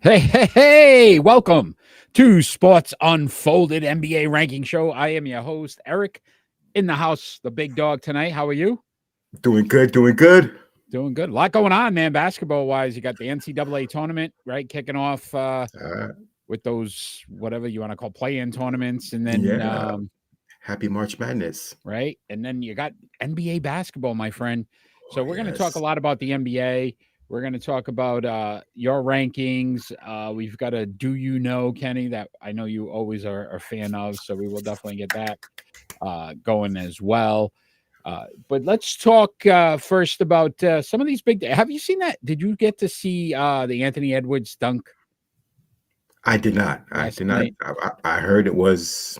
Hey, welcome to Sports Unfolded NBA Ranking Show. I am your host, Eric, in the house, the big dog tonight. How are you? Doing good, doing good. Doing good. A lot going on, man, basketball wise. You got the NCAA tournament, right? Kicking off Uh, with those, whatever you want to call play in tournaments. And then, yeah, happy March Madness. right. And then you got NBA basketball, my friend. Oh, So we're going to talk a yes. lot about the NBA. We're going to talk about your rankings. We've got a Do You Know, Kenny, that I know you always are a fan of. So we will definitely get that going as well. But let's talk first about some of these big. Have you seen that? Did you get to see the Anthony Edwards dunk I did not. I last did not. night? I heard it was.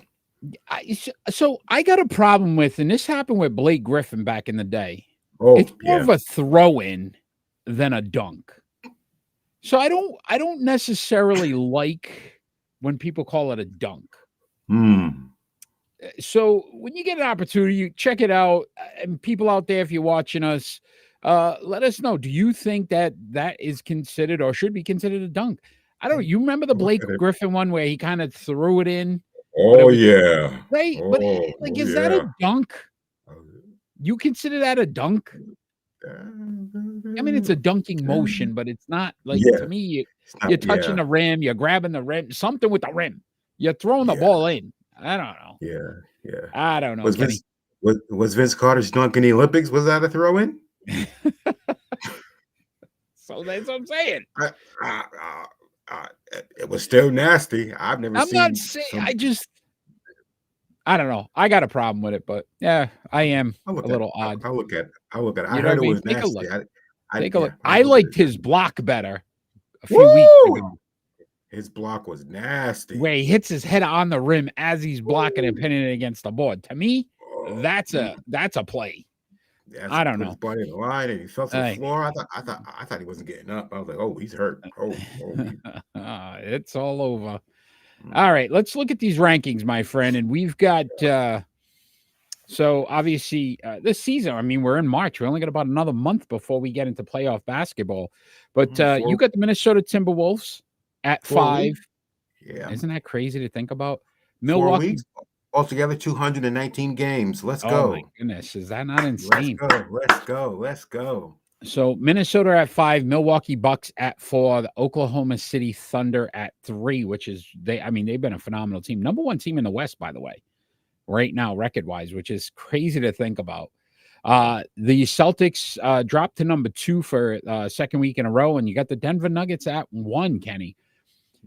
So I got a problem with, and this happened with Blake Griffin back in the day. Oh, It's more yeah. of a throw in than a dunk. So I don't necessarily like when people call it a dunk. Hmm. So when you get an opportunity, you check it out. And people out there, if you're watching us, let us know. Do you think that that is considered or should be considered a dunk? I don't know. You remember the Look Blake at it. Griffin one where he kind of threw it in, but it Oh, was yeah. right. But like, Oh, is that a yeah. dunk? You consider that a dunk? I mean, it's a dunking motion, but it's not like Yeah. to me. It's not, You're touching yeah. the rim, you're grabbing the rim, something with the rim. You're throwing the Yeah. ball in. I don't know. Yeah. Yeah. I don't know, Was Kenny. Vince was Vince Carter's dunk in the Olympics? Was that a throw in? So that's what I'm saying. I, I, I, it was still nasty. I've never I'm not seen saying. some. I don't know. I got a problem with it, but yeah, I am I'll a look at it. little odd. I'll look at it. I You know what I heard it mean? was Take a look. nasty. Take a look. Yeah, I'll I look at liked it. his block better a few weeks Woo! ago, His block was where nasty. he hits his head on the rim as he's blocking and pinning it against the board. To me, Oh, that's a play. that's I don't put his know. body in the line and he fell to the Hey, floor. I thought he wasn't getting up. I was like, oh, he's hurt. it's all over. Mm. All right, let's look at these rankings, my friend. And we've got so obviously this season. I mean, we're in March. We only got about another month before we get into playoff basketball. But you Four got the Minnesota Timberwolves at 5. weeks. Yeah, Isn't that crazy to think about? 4 weeks. Milwaukee. Altogether, 219 games. Let's Oh my go. goodness, is that not Let's insane? go. Let's go. Let's go. So Minnesota at 5, Milwaukee Bucks at 4, the Oklahoma City Thunder at 3, which is they. I mean, they've been a phenomenal team. Number one team in the West, by the way, right now, record wise, which is crazy to think about. The Celtics dropped to number 2 for second week in a row, and you got the Denver Nuggets at 1, Kenny.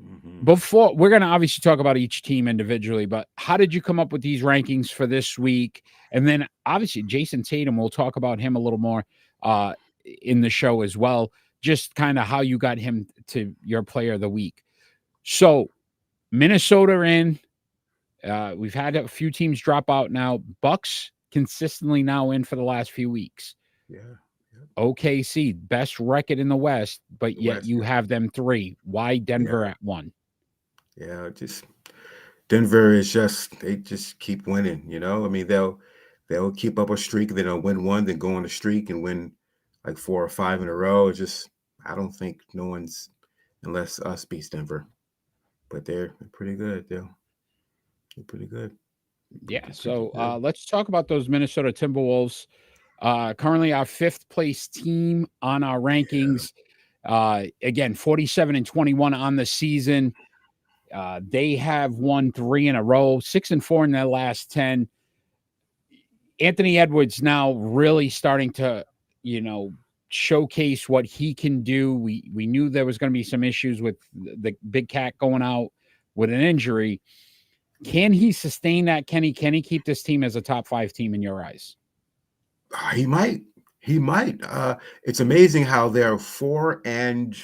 Mm-hmm. Before we're going to obviously talk about each team individually, but how did you come up with these rankings for this week? And then obviously Jason Tatum, we'll talk about him a little more in the show as well. Just kind of how you got him to your player of the week. So Minnesota in. We've had a few teams drop out now. Bucks consistently now in for the last few weeks. Yeah. OKC, best record in the West, but The yet West. you have them 3. Why Denver Yeah. at 1? Yeah. Just Denver is they just keep winning. I mean, they'll keep up a streak, then they'll win one, then go on a streak and win like 4 or 5 in a row. It's just I don't think no one's unless us beats Denver, but they're pretty good. They're pretty good. Yeah. Pretty So good. let's talk about those Minnesota Timberwolves. Currently, our 5th place team on our rankings. Again, 47-21 on the season. They have won 3 in a row, 6-4 in their last 10. Anthony Edwards now really starting to, showcase what he can do. We knew there was going to be some issues with the big cat going out with an injury. Can he sustain that? Can he keep this team as a top 5 team in your eyes? He might. He might. It's amazing how they're 4-2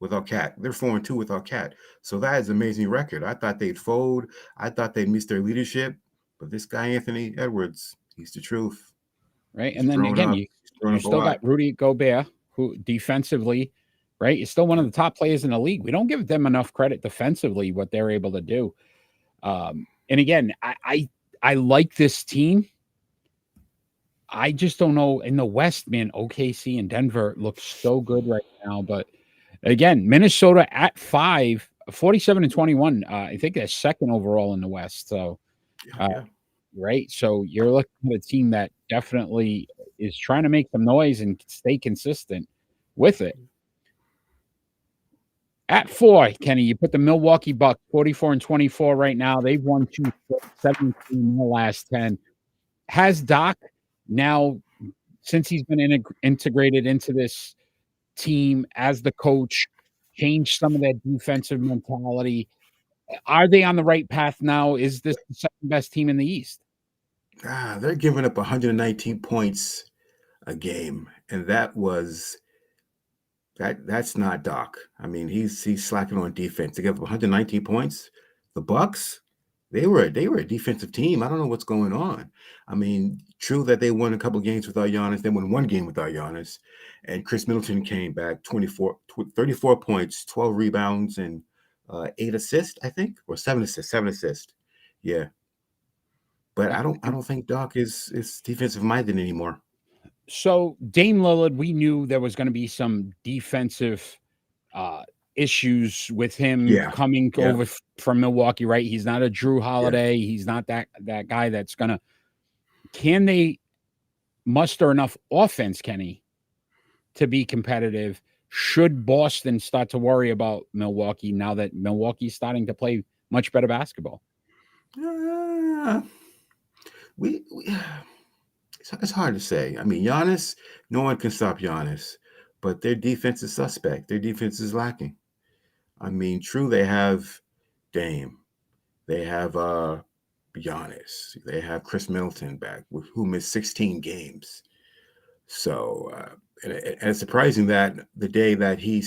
without Cat. They're 4-2 without Cat. So that is an amazing record. I thought they'd fold. I thought they'd miss their leadership. But this guy, Anthony Edwards, he's the truth. Right. He's And then thrown again, up. He's thrown you up a still got lot. Rudy Gobert, who defensively, right, is still one of the top players in the league. We don't give them enough credit defensively, what they're able to do. And again, I like this team. I just don't know in the West, man. OKC and Denver look so good right now, but Again, Minnesota at 5, 47-21. I think they're second overall in the West. So, Yeah, uh, yeah. right. So you're looking at a team that definitely is trying to make some noise and stay consistent with it. At 4, Kenny, you put the Milwaukee Bucks 44-24 right now. They've won 2 straight, 17 in the last 10. Has Doc now, since he's been integrated into this team as the coach, changed some of that defensive mentality? Are they on the right path now? Is this the second best team in the East? They're giving up 119 points a game, and that's not Doc. I mean, he's slacking on defense. They give up 119 points. The Bucks, they were a defensive team. I don't know what's going on. I mean, true that they won a couple games without Giannis. They won one game without Giannis, and Chris Middleton came back 34 points, 12 rebounds, and 8 assists, I think, or 7 assists. 7 assists. Yeah, but I don't think Doc is defensive minded anymore. So Dame Lillard, we knew there was going to be some defensive uh, issues with him Yeah, coming yeah, over from Milwaukee. Right? He's not a Drew yeah, Holiday. He's not that guy that's gonna. Can they muster enough offense, Kenny, to be competitive? Should Boston start to worry about Milwaukee now that Milwaukee's starting to play much better basketball? uh, we it's hard to say. I mean, Giannis, no one can stop Giannis, but their defense is suspect. Their defense is lacking. I mean, true, they have Dame, they have Giannis, they have Chris Middleton back, who missed 16 games. So, and it's surprising that the day that he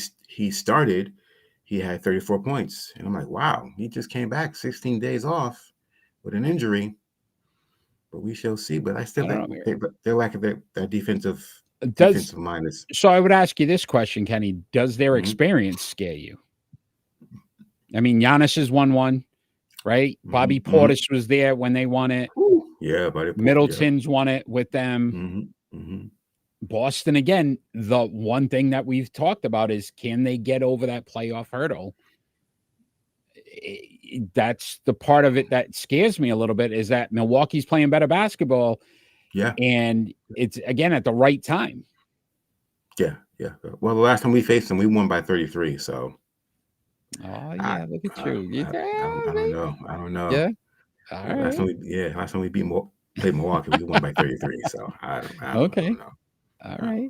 started, he had 34 points, and I'm like, wow, he just came back 16 days off with an injury. But we shall see. But I still I don't think know. they're lacking that Does defensive minus. so? I would ask you this question, Kenny: does their Mm-hmm, experience scare you? I mean, Giannis has won one, right? mm-hmm, Bobby mm-hmm. Portis was there when they won it. Yeah, but yeah. Middleton's won it with them. Mm-hmm, mm-hmm. Boston again. The one thing that we've talked about is can they get over that playoff hurdle? That's the part of it that scares me a little bit is that Milwaukee's playing better basketball Yeah, and it's again at the right time. yeah, yeah. Well, the last time we faced them, we won by 33. So Oh I, yeah, look at I, you. I, I don't know. I don't know. Yeah. All right. Last time we played Milwaukee, we won by 33. So I don't Okay. know. All I right.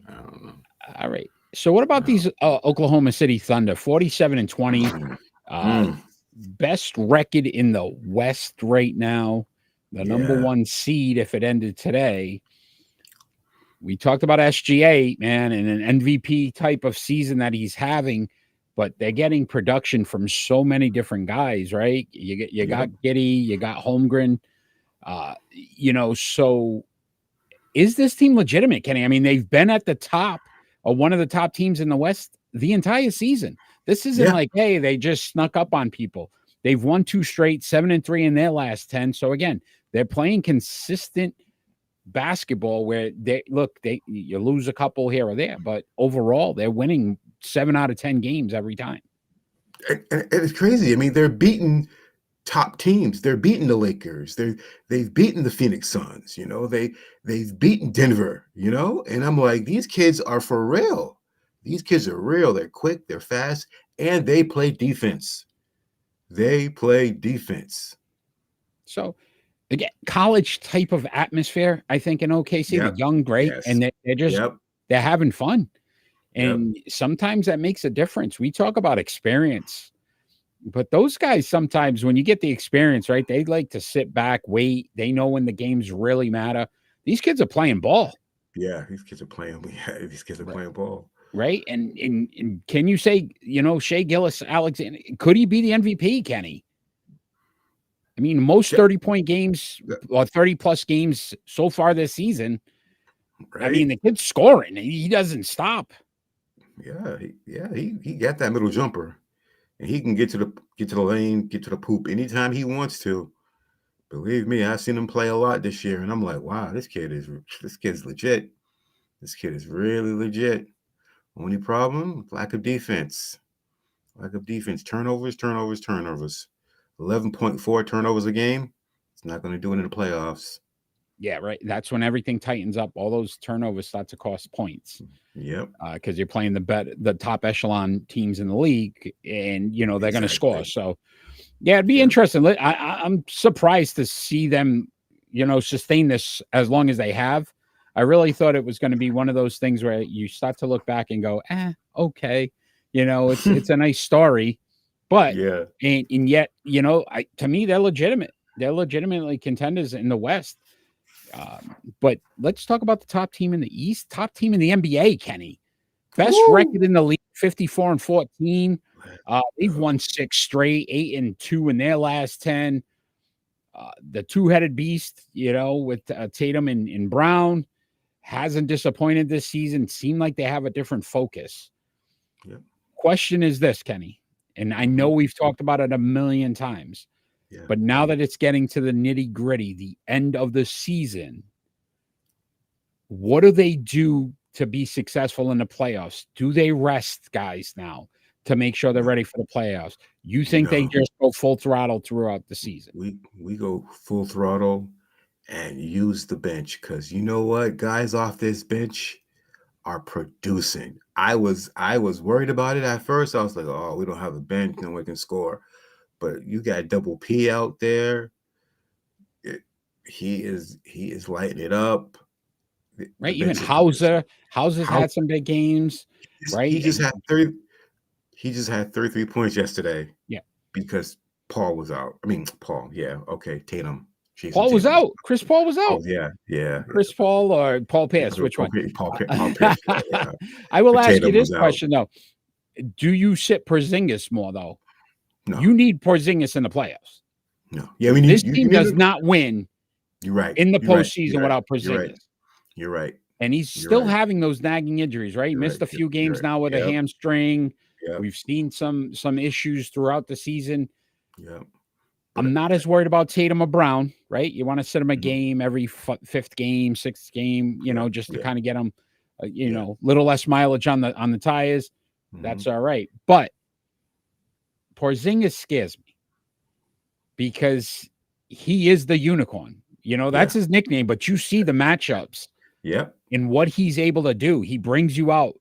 I don't know. All right. So what about No. these Oklahoma City Thunder? 47-20. Mm, Uh mm, best record in the West right now. The number yeah, one seed if it ended today. We talked about SGA, man, and an MVP type of season that he's having, but they're getting production from so many different guys, right? You got yep, Giddy, you got Holmgren, so is this team legitimate, Kenny? I mean, they've been at the top or one of the top teams in the West the entire season. This isn't yeah, like, hey, they just snuck up on people. They've won 2 straight, 7-3 in their last 10. So again, they're playing consistent basketball where they you lose a couple here or there, but overall they're winning 7 out of 10 games every time. and it's crazy. I mean, they're beating top teams. They're beating the Lakers. They've beaten the Phoenix Suns. They've beaten Denver. And I'm like, these kids are for real. These kids are real. They're quick. They're fast, and they play defense. They play defense. So again, college type of atmosphere, I think in OKC, the Yep. young great, Yes. and they're just Yep. they're having fun. Yep. And sometimes that makes a difference. We talk about experience, but those guys sometimes when you get the experience, right, they like to sit back, wait. They know when the games really matter. These kids are playing ball. Yeah. These kids are playing. Yeah, these kids are playing ball. Right. And can you say, Shea Gillis Alexander, could he be the MVP, Kenny? I mean, most 30-point games or 30 plus games so far this season. I mean, Right. the kid's scoring. He doesn't stop. Yeah. He got that middle jumper, and he can get to the lane, get to the poop anytime he wants to. Believe me, I've seen him play a lot this year, and I'm like, wow, this kid's legit. This kid is really legit. Only problem, lack of defense. Lack of defense. Turnovers, turnovers, turnovers. 11.4 turnovers a game. It's not going to do it in the playoffs. Yeah, right. That's when everything tightens up. All those turnovers start to cost points Yep. because you're playing the top echelon teams in the league, and they're going to score. Exactly. So, yeah, it'd be Yep. interesting. I'm surprised to see them, sustain this as long as they have. I really thought it was going to be one of those things where you start to look back and go, okay, it's a nice story, but Yeah. and yet, to me, they're legitimate. They're legitimately contenders in the West. But let's talk about the top team in the East, top team in the NBA, Kenny. Best Woo! record in the league, 54-14. They've Go. won 6 straight, 8-2 in their last 10. The two-headed beast, with Tatum and Brown, hasn't disappointed this season. Seemed like they have a different focus. Yep. Question is this, Kenny, and I know we've talked about it a million times, Yeah. but now that it's getting to the nitty-gritty, the end of the season, what do they do to be successful in the playoffs? Do they rest guys now to make sure they're ready for the playoffs? You think they just go full throttle throughout the season? We go full throttle and use the bench, because you know what? Guys off this bench are producing. I was worried about it at first. I was like, oh, we don't have a bench, no one can score. But you got Double P out there. He is lighting it up. Right? Even Hauser's had some big games, right? He just had 33 points yesterday. Yeah. Because Paul was out. I mean, Paul, yeah. Okay, Tatum. Paul was out. Chris Paul was out. Oh, yeah. Chris Paul or Paul Pierce? Which one? Paul Pierce. Yeah. I will ask you this question, though. Do you sit Porzingis more, though? No. You need Porzingis in the playoffs. No. Yeah, this team does not win. You're right. In the postseason without Porzingis. You're right. And he's still having those nagging injuries, right? He missed a few games now with a hamstring. Yep. We've seen some issues throughout the season. Yeah. I'm not as worried about Tatum or Brown, right? You want to sit him a game every fifth game, sixth game, just to kind of get him, little less mileage on the tires. That's all right. But Porzingis scares me because he is the unicorn. That's his nickname, but you see the matchups. Yep. And what he's able to do. He brings you out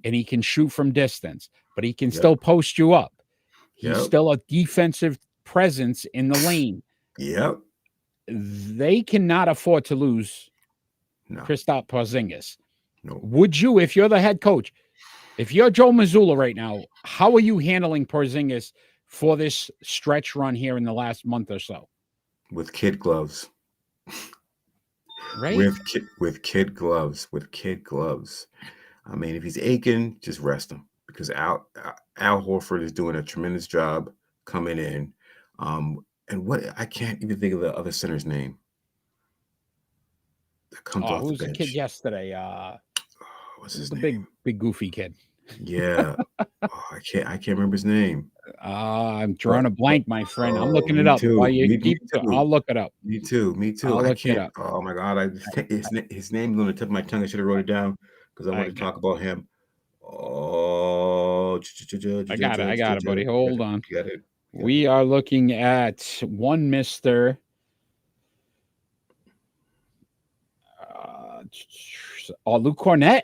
and he can shoot from distance, but he can still post you up. He's still a defensive presence in the lane. Yep. They cannot afford to lose Kristaps Porzingis. No. Would you, if you're the head coach, if you're Joe Mazzulla right now, how are you handling Porzingis for this stretch run here in the last month or so? With kid gloves. Right? With kid gloves. I mean, if he's aching, just rest him, because Al Horford is doing a tremendous job coming in. And what, I can't even think of the other center's name that comes off the bench. Who was the kid yesterday? What's his name? Big goofy kid. Yeah. I can't remember his name. I'm drawing a blank, my friend. I'm looking it up. While you keep it, I'll look it up. Me too. I'll look it up. Oh my God. His name's on the tip of my tongue. I should have wrote it down because I want to talk about him. Oh, I got it, buddy. Hold on. Got it. We are looking at one Mr. Luke Cornett.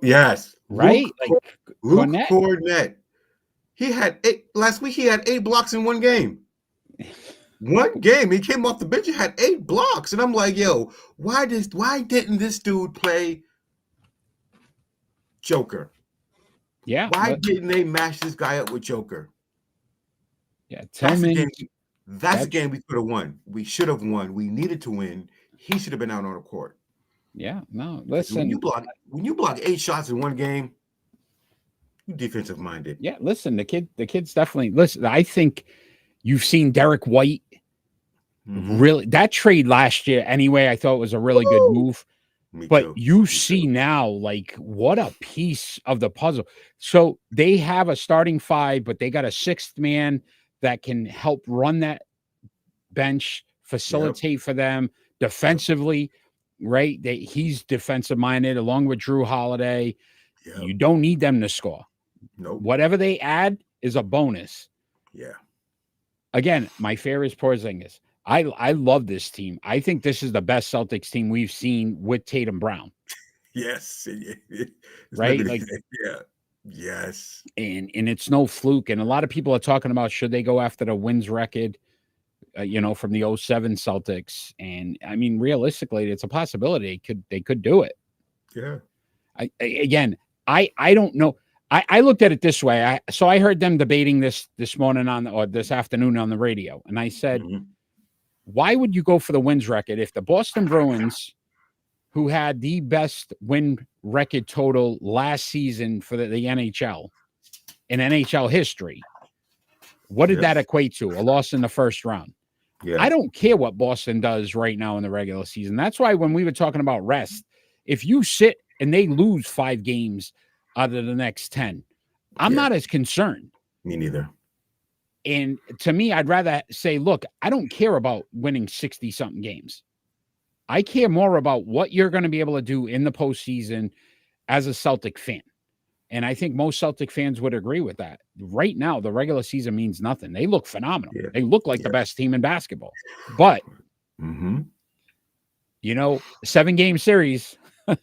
Yes. Right? Luke Cornett. He had 8 last week. He had 8 blocks in one game. One game. He came off the bench and had 8 blocks. And I'm like, yo, why didn't this dude play Joker? Yeah. Why didn't they match this guy up with Joker? Yeah. That's a game we could have won. We should have won. We needed to win. He should have been out on the court. Yeah. No, listen. When you block 8 shots in one game, you defensive minded. Yeah. Listen, the kid's definitely, listen, I think you've seen Derek White. Really, that trade last year anyway, I thought was a really good move. But you see now, like, what a piece of the puzzle. So they have a starting 5, but they got a 6th man that can help run that bench, facilitate for them defensively, right? He's defensive minded along with Drew Holiday. Yep. You don't need them to score. Nope. Whatever they add is a bonus. Yeah. Again, my fear is Porzingis. I love this team. I think this is the best Celtics team we've seen with Tatum Brown, Yes. It's not right? gonna. Like, Yeah. Yes. and it's no fluke. And a lot of people are talking about should they go after the wins record, from the '07 Celtics. And I mean, realistically, it's a possibility. They could do it. Yeah. I don't know. I looked at it this way. I heard them debating this morning or this afternoon on the radio, and I said, Mhm. why would you go for the wins record if the Boston Bruins, who had the best win record total last season for the NHL in NHL history, what did Yep. that equate to? A loss in the first round. Yeah. I don't care what Boston does right now in the regular season. That's why when we were talking about rest, if you sit and they lose 5 games out of the next 10, I'm Yeah. not as concerned. Me neither. And to me, I'd rather say, look, I don't care about winning 60 something games. I care more about what you're going to be able to do in the postseason as a Celtic fan. And I think most Celtic fans would agree with that. Right now, the regular season means nothing. They look phenomenal. Yeah. They look like the Yeah. best team in basketball. But, Mm-hmm. 7-game series, Yeah.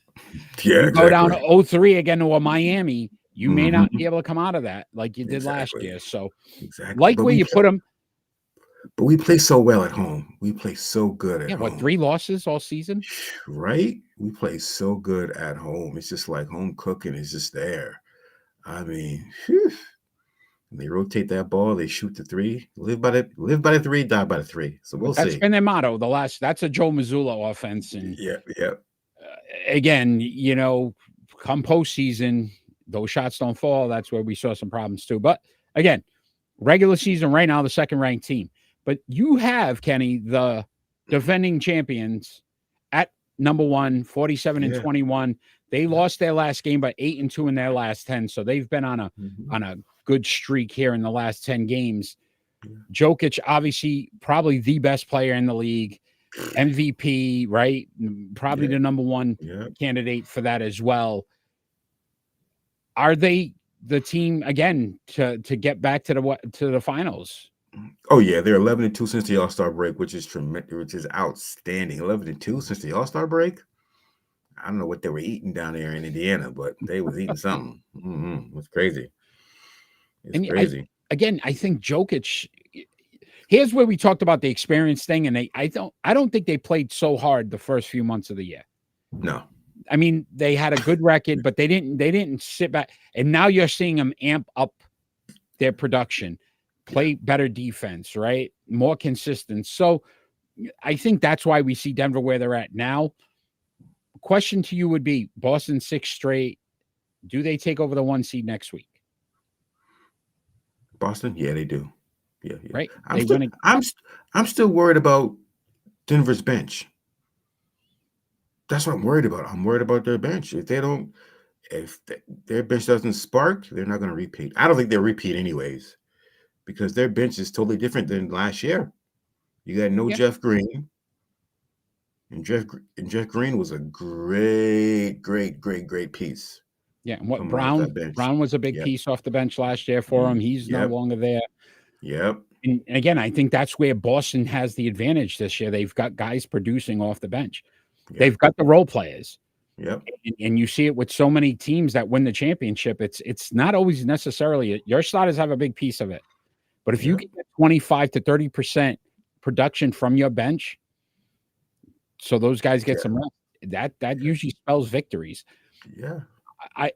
you go down Exactly. to 0-3 again to a Miami, you may not be Mhm. able to come out of that like you did last Exactly. year. So, Exactly. like where you put them. But we play so well at home. We play so good at Yeah, what, home. 3 losses all season? Right? We play so good at home. It's just like home cooking is just there. I mean, whew. They rotate that ball, they shoot the 3, live by the 3, die by the 3. So we'll But that's see. been their motto. That's a Joe Mazzulla offense. And Yeah, yeah, again, come postseason, those shots don't fall. That's where we saw some problems too. But again, regular season right now, the second ranked team. But you have, Kenny, the defending champions at number 1, 47-21. They lost their last game, but 8-2 in their last 10. So they've been on a good streak here in the last 10 games. Yeah. Jokic, obviously, probably the best player in the league. MVP, right? Probably the number 1 candidate for that as well. Are they the team again to get back to the finals? Oh yeah, they're 11-2 since the All-Star break, which is tremendous, which is outstanding. 11-2 since the All-Star break. I don't know what they were eating down there in Indiana, but they was eating something. It's crazy. It's crazy. I think Jokic. Here's where we talked about the experience thing, and I don't think they played so hard the first few months of the year. No. I mean, they had a good record, but they didn't sit back. And now you're seeing them amp up their production, play better defense, right? More consistent. So I think that's why we see Denver where they're at now. Question to you would be Boston 6 straight. Do they take over the 1 seed next week? Boston? Yeah, they do. Yeah. Right. I'm still worried about Denver's bench. That's what I'm worried about. I'm worried about their bench. If their bench doesn't spark, they're not going to repeat. I don't think they'll repeat anyways, because their bench is totally different than last year. You got no Jeff Green, and Jeff Green was a great piece. Yeah, and what Brown was a big piece off the bench last year for him. He's no longer there. Yep. And again, I think that's where Boston has the advantage this year. They've got guys producing off the bench. Yep. They've got the role players. Yep. And you see it with so many teams that win the championship. It's not always necessarily your starters have a big piece of it. But if you get 25 to 30% production from your bench, so those guys get some rest, that usually spells victories. Yeah. I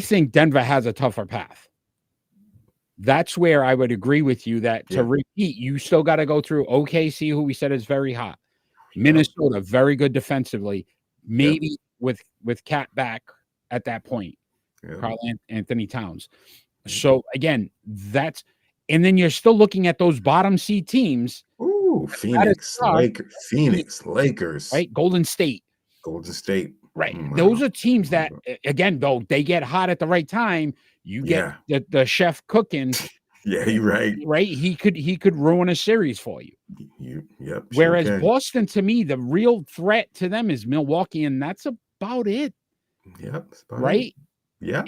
think Denver has a tougher path. That's where I would agree with you that to repeat, you still got to go through OKC, who we said is very hot. Minnesota, very good defensively, maybe with Cat back at that point, Karl Anthony Towns. So again, and then you're still looking at those bottom seed teams. Ooh, Phoenix, Lakers, right? Golden State. Right. Wow. Those are teams that, again, though, they get hot at the right time. You get the chef cooking. Yeah, you're right. Right. He could ruin a series for you. Yep. Whereas Boston, to me, the real threat to them is Milwaukee, and that's about it. Yep. That's about it. right? Yeah.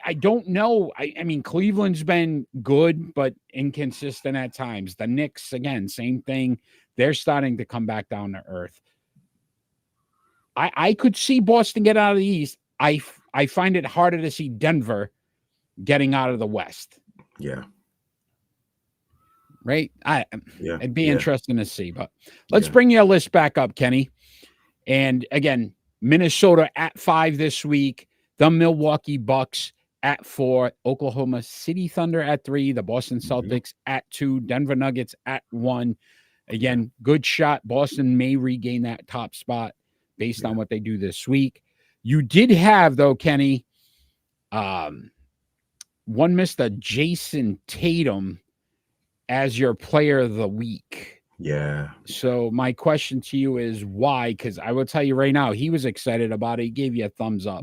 I don't know. I mean, Cleveland's been good, but inconsistent at times. The Knicks, again, same thing. They're starting to come back down to earth. I could see Boston get out of the East. I find it harder to see Denver getting out of the West. Yeah. Right? Yeah. It'd be Yeah. interesting to see. But let's Yeah. bring your list back up, Kenny. And again, Minnesota at 5 this week, the Milwaukee Bucks at 4, Oklahoma City Thunder at 3, the Boston Mhm. Celtics at 2, Denver Nuggets at 1. Yeah. Again, good shot. Boston may regain that top spot based Yeah. on what they do this week. You did have, though, Kenny, one Mr. Jason Tatum as your player of the week. Yeah. So my question to you is why? Because I will tell you right now, he was excited about it. He gave you a thumbs up.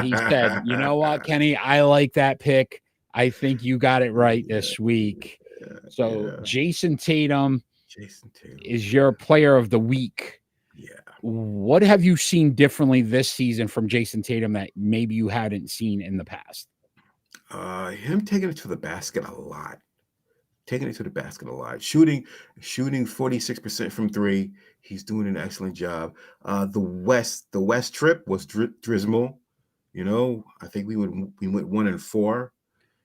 He said, "You know what, Kenny? I like that pick. I think you got it right Yeah. this week." Yeah. So Yeah. Jason Tatum Jason Tatum. is your player of the week. Yeah. What have you seen differently this season from Jason Tatum that maybe you hadn't seen in the past? Him taking it to the basket a lot. Taking it to the basket a lot. Shooting 46% from three. He's doing an excellent job. The West trip was dismal. You know, I think we went 1-4.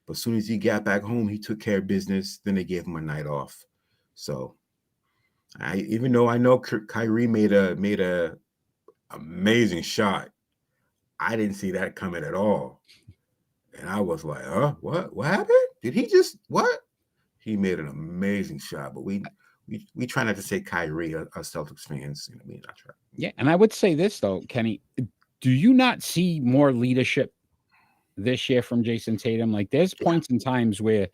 But as soon as he got back home, he took care of business. Then they gave him a night off. So even though I know Kyrie made a amazing shot, I didn't see that coming at all. And I was like, what happened? Did he just what? He made an amazing shot, but we try not to say Kyrie, us Celtics fans. You know, we not try. Yeah, and I would say this though, Kenny, do you not see more leadership this year from Jason Tatum? Like there's Yeah, points and times where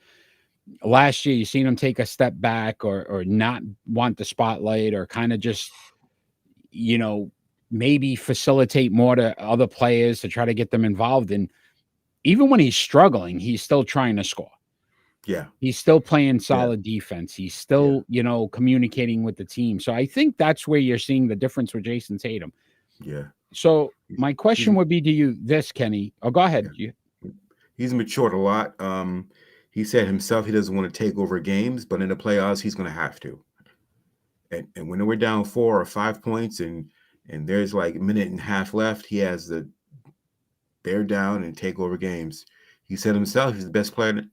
last year you seen him take a step back or not want the spotlight or kind of just, you know, maybe facilitate more to other players to try to get them involved. And even when he's struggling, he's still trying to score. yeah, He's still playing yeah, solid defense. He's yeah, still, you know, communicating with the team. So I think that's where you're seeing the difference with Jason Tatum. yeah. So He's, my he's question would be to you this, Kenny. Oh, go ahead. yeah. He's matured a lot. He said himself he doesn't want to take over games, but in the playoffs he's going to have to. And when we're down 4 or 5 points and there's like a minute and a half left, he has to bear down and take over games. He said himself he's the best player in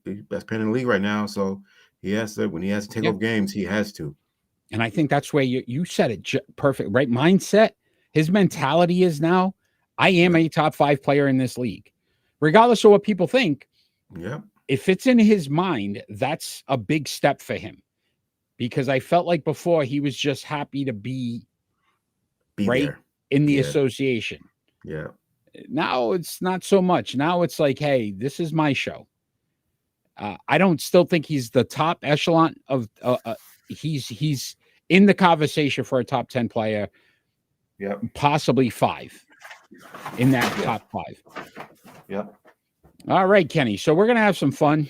the league right now. So he has to when he has to take Yeah. over games, he has to. And I think that's where you said it perfect, right? Mindset, his mentality is now, I am Yep. a top 5 player in this league. Regardless of what people think, Yep. if it's in his mind, that's a big step for him. Because I felt like before he was just happy to be Be right there. in the Yeah. association. Yeah. Now it's not so much. Now it's like, hey, this is my show. I don't still think he's the top echelon of. He's in the conversation for a top 10 player, Yep. possibly 5 in that Yeah. top 5. Yep. All right, Kenny. So we're gonna have some fun.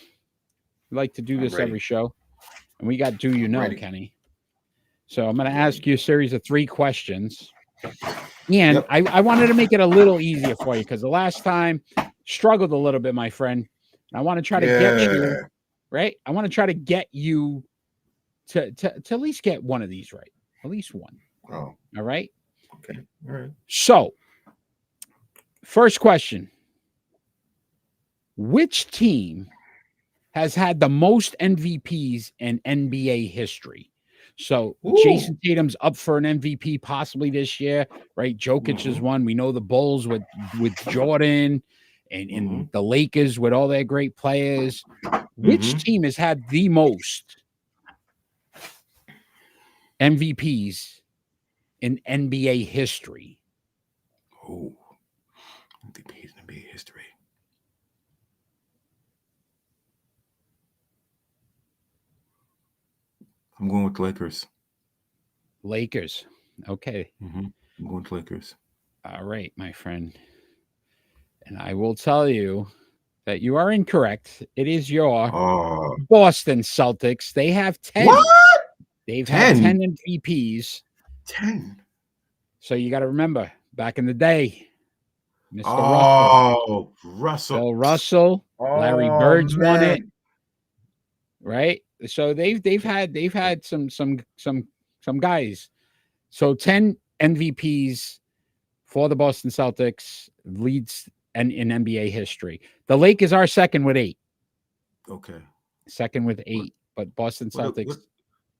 We like to do I'm this ready. every show, and we got Do You Know, Ready. Kenny. So I'm gonna Ready. ask you a series of 3 questions. And Yep. I wanted to make it a little easier for you because the last time struggled a little bit, my friend. I want to try to get you Yeah. right. I want to try to get you to at least get one of these right, at least one. Oh, All right. okay. All right. So, first question: which team has had the most MVPs in NBA history? So Ooh. Jason Tatum's up for an MVP possibly this year, right? Jokic is one. We know the Bulls with Jordan and the Lakers with all their great players. Which team has had the most MVPs in NBA history? Oh, MVPs in NBA history. I'm going with the Lakers. Lakers. Okay. I'm going to Lakers. All right, my friend. And I will tell you that you are incorrect. It is your Boston Celtics. They have 10. What? They've 10? had 10 MVPs. 10. So you got to remember, back in the day, Mr. Russell. Oh, Russell. Bill Russell. Larry Oh Bird's won it, man. right? So they've had some guys. So 10 MVPs for the Boston Celtics, leads in NBA history. The Lakers are second with 8. Okay. Second with What 8, but Boston what a, Celtics.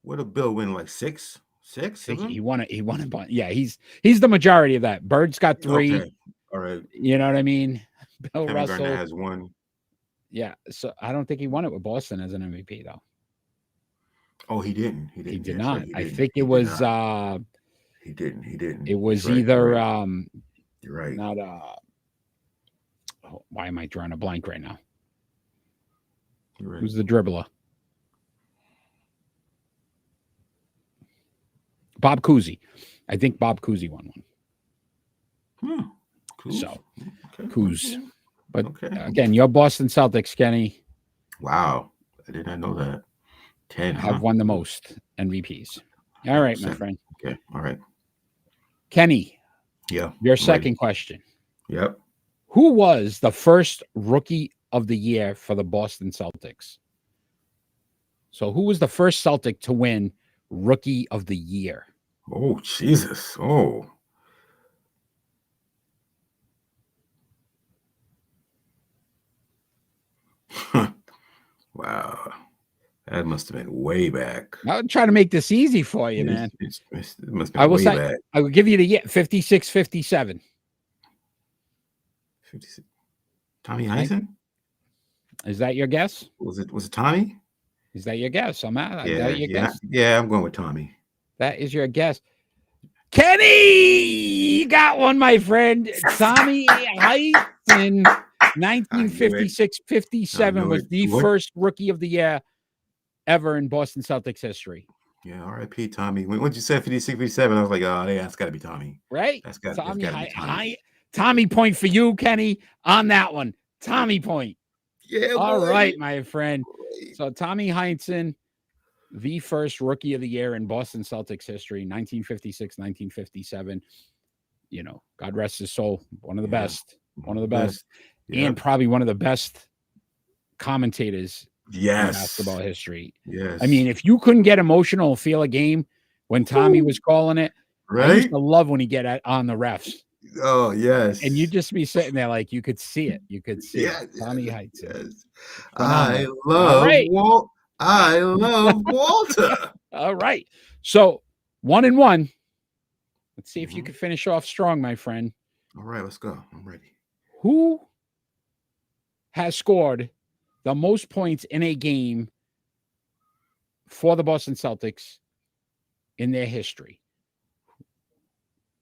what did Bill win? Like six, I think he 7? won it. He won a bunch. Yeah, he's the majority of that. Bird's got 3. Okay. All right. You know what I mean? Bill Kevin Garnett Russell. has 1. Yeah. So I don't think he won it with Boston as an MVP though. Oh, he didn't. He He didn't. did That's right. not. He I didn't. think He it did was not. He didn't. He didn't. it was You're right. either You're right. You're right. not why am I drawing a blank right now? You're right. Who's the dribbler? Bob Cousy. I think Bob Cousy won one. Cool. So, Okay. Coos. But Okay. again, your Boston Celtics, Kenny, Wow. I did not know that. 10, have won the most MVPs. All right, my 100%. friend. Okay. All right. Kenny, Yeah. your I'm second ready. question. Yep. Who was the first rookie of the year for the Boston Celtics? So who was the first Celtic to win rookie of the year? Oh, Jesus. Oh. Wow. That must have been way back. I'll try to make this easy for you, man. It must I have will been way say, back. I will give you the year 56, 57. 56. Tommy Heinsohn? Is that your guess? Was it Tommy? Is that your guess? Is that Yeah, your guess? yeah. I'm going with Tommy. That is your guess. Kenny, you got one, my friend. Tommy Heinsohn, 1956-57 was the first rookie of the year ever in Boston Celtics history. Yeah, R.I.P. Tommy. When you said 56, 57, I was like, oh, yeah, that's got to be Tommy. Right? That's got to be Tommy. Tommy point for you, Kenny, on that one. Tommy point. Yeah, all boy. Right, my friend. So Tommy Heinsohn, the first rookie of the year in Boston Celtics history, 1956, 1957. You know, God rest his soul. One of the best. One of the best. Yep. And probably one of the best commentators in basketball history. Yes. I mean, if you couldn't get emotional, feel a game when Tommy was calling it, right? I used to love when he get on the refs. Oh, yes. And you'd just be sitting there like you could see it. You could see it. Tommy Heinsohn. Yes. I love I love Walter. All right. So 1-1. Let's see if you can finish off strong, my friend. All right, let's go. I'm ready. Who has scored the most points in a game for the Boston Celtics in their history?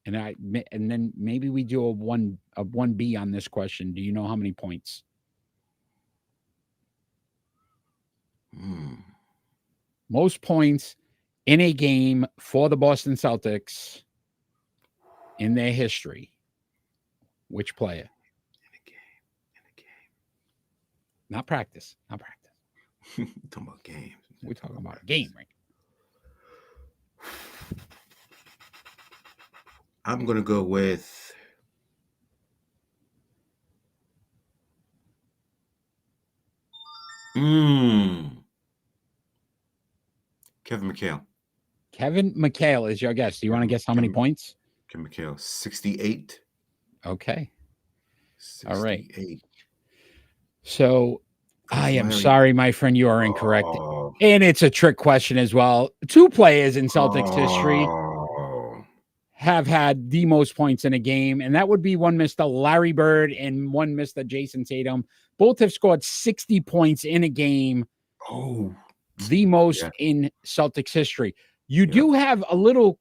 And then maybe we do a 1B on this question. Do you know how many points? Most points in a game for the Boston Celtics in their history. Which player? In a game. Not practice. We're talking about games. We're talking about a game, right? I'm going to go with Kevin McHale. Kevin McHale is your guess. Do you want to guess how many points? Kevin McHale, 68. Okay. 68. All right. So I am sorry, my friend, you are incorrect. And it's a trick question as well. 2 players in Celtics history have had the most points in a game, and that would be one Mr. Larry Bird and one Mr. Jason Tatum. Both have scored 60 points in a game. Oh, the most in Celtics history. You do have a little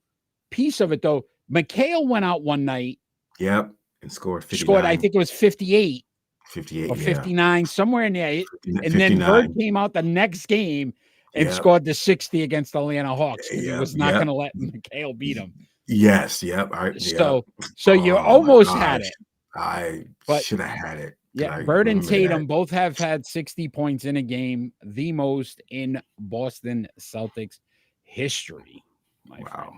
piece of it, though. McHale went out one night. Yep. And scored 59. Scored, I think it was 58. 58 or 59, somewhere in there. 59. And then Bird came out the next game and scored the 60 against the Atlanta Hawks because he was not going to let McHale beat him. Yes. Yep. So you almost had it. I should have had it. Yeah. Bird and Tatum both have had 60 points in a game, the most in Boston Celtics history. My friend.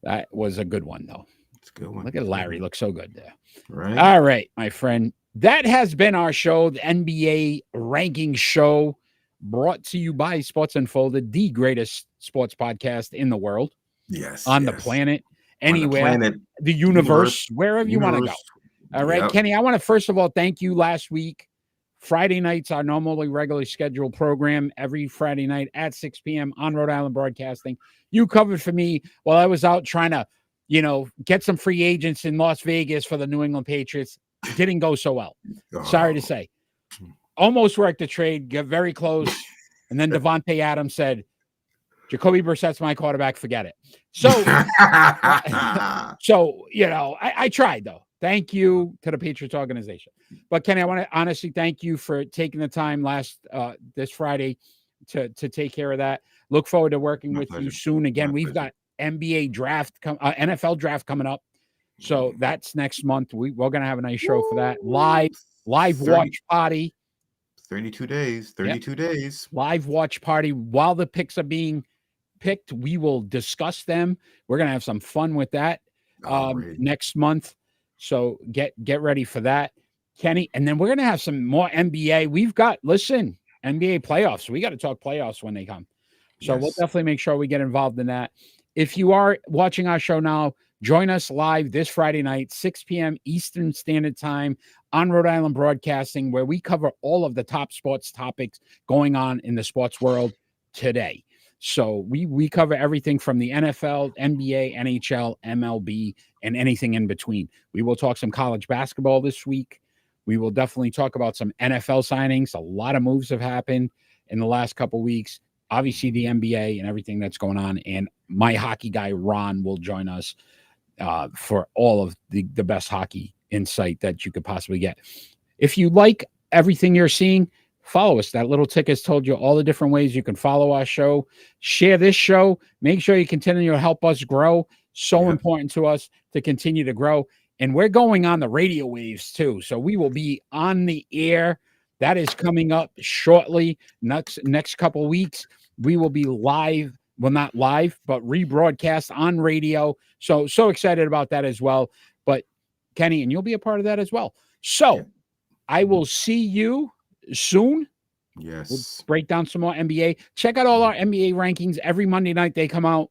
That was a good one, though. It's a good one. Look at Larry. Looks so good there. Right. All right, my friend. That has been our show, the NBA ranking show, brought to you by Sports Unfolded, the greatest sports podcast in the world, Yes. on the planet, On the anywhere, planet, the universe, wherever you want to go. All right, Yep. Kenny, I want to first of all thank you. Last week, Friday nights, our normally regularly scheduled program, every Friday night at 6 p.m. on Rhode Island Broadcasting. You covered for me while I was out trying to, get some free agents in Las Vegas for the New England Patriots. Didn't go so well. Sorry to say. Almost worked the trade, got very close. And then Devontae Adams said, Jacoby Brissett's my quarterback, forget it. So, I tried, though. Thank you to the Patriots organization. But, Kenny, I want to honestly thank you for taking the time this Friday to take care of that. Look forward to working with you soon. Again, we've got NBA draft, NFL draft coming up. So that's next month. We're going to have a nice show for that. Live watch party. 32 days. 32 days. Live watch party while the picks are being picked. We will discuss them. We're going to have some fun with that next month. So get ready for that, Kenny. And then we're going to have some more NBA. NBA playoffs. We got to talk playoffs when they come. So we'll definitely make sure we get involved in that. If you are watching our show now, join us live this Friday night, 6 p.m. Eastern Standard Time on Rhode Island Broadcasting, where we cover all of the top sports topics going on in the sports world today. So we cover everything from the NFL, NBA, NHL, MLB, and anything in between. We will talk some college basketball this week. We will definitely talk about some NFL signings. A lot of moves have happened in the last couple of weeks. Obviously, the NBA and everything that's going on. And my hockey guy, Ron, will join us for all of the best hockey insight that you could possibly get. If you like everything you're seeing, follow us. That little tick has told you all the different ways you can follow our show. Share this show. Make sure you continue to help us grow. So important to us to continue to grow. And we're going on the radio waves too. So we will be on the air. That is coming up shortly. Next couple of weeks, we will be live. Well, not live, but rebroadcast on radio. So excited about that as well. But Kenny, and you'll be a part of that as well. So I will see you soon. Yes. We'll break down some more NBA. Check out all our NBA rankings. Every Monday night they come out,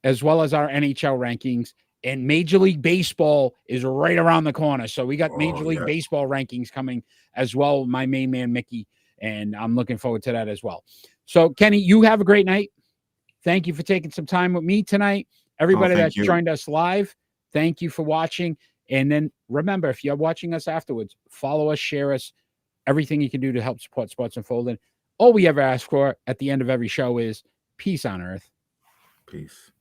as well as our NHL rankings. And Major League Baseball is right around the corner. So we got Major League Baseball rankings coming as well. My main man, Mickey. And I'm looking forward to that as well. So, Kenny, you have a great night. Thank you for taking some time with me tonight. Everybody that's joined us live, thank you for watching. And then remember, if you're watching us afterwards, follow us, share us, everything you can do to help support Sports Unfolded. All we ever ask for at the end of every show is peace on earth. Peace.